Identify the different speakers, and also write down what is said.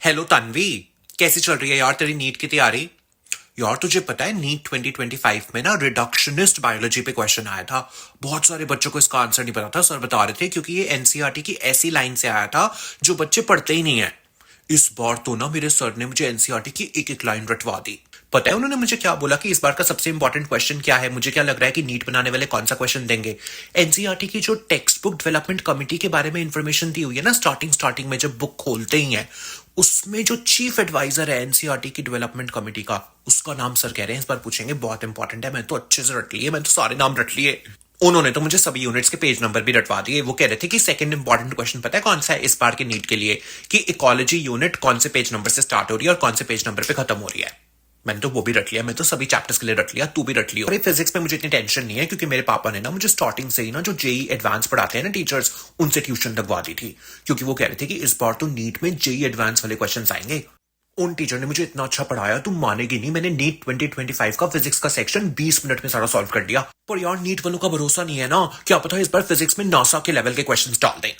Speaker 1: Hello Tanvi, कैसी चल रही है यार तेरी नीट की तैयारी? यार तुझे पता है नीट 2025 में ना रिडक्शनिस्ट बायोलॉजी पे क्वेश्चन आया था। बहुत सारे बच्चों को इसका आंसर नहीं पता था, सर बता रहे थे, क्योंकि ये एनसीईआरटी की ऐसी लाइन से आया था जो बच्चे पढ़ते ही नहीं है। इस बार तो ना मेरे सर ने मुझे एनसीईआरटी की एक एक लाइन रटवा दी। पता है उन्होंने मुझे क्या बोला कि इस बार का सबसे इंपॉर्टेंट क्वेश्चन क्या है? मुझे क्या लग रहा है कि नीट बनाने वाले कौन सा क्वेश्चन देंगे? एनसीईआरटी की जो टेक्स्ट बुक डेवलपमेंट कमेटी के बारे में इंफॉर्मेशन दी हुई है ना, स्टार्टिंग में जब बुक खोलते ही है, उसमें जो चीफ एडवाइजर है एनसीईआरटी की डेवलपमेंट कमेटी का, उसका नाम सर कह रहे हैं इस बार पूछेंगे, बहुत इंपॉर्टेंट है। मैं तो अच्छे से रट लिए, मैं तो सारे नाम रट लिए। उन्होंने तो मुझे सभी यूनिट्स के पेज नंबर भी रटवा दिए। वो कह रहे थे कि सेकंड इंपॉर्टेंट क्वेश्चन पता है कौन सा है इस बार के नीट के लिए, कि इकोलॉजी यूनिट कौन से पेज नंबर से स्टार्ट हो रही है और कौन से पेज नंबर पे खत्म हो रही है। मैंने तो वो भी रट लिया, मैं तो सभी चैप्टर्स के लिए रट लिया, तू भी रट लियो। और फिजिक्स में मुझे इतनी टेंशन नहीं है, क्योंकि मेरे पापा ने ना मुझे स्टार्टिंग से ही ना जो जेई एडवांस पढ़ाते हैं ना टीचर्स, उनसे ट्यूशन लगवा दी थी। क्योंकि वो कह रहे थे कि इस बार तो नीट में जेई एडवांस वाले क्वेश्चन आएंगे। उन टीचर ने मुझे इतना अच्छा पढ़ाया, तुम मानेगी नहीं, मैंने नीट 2025 का फिजिक्स का सेक्शन 20 मिनट में सारा सॉल्व कर दिया। पर यार नीट वालों का भरोसा नहीं है ना, क्या पता इस बार फिजिक्स में नासा के लेवल के क्वेश्चंस डाल दें।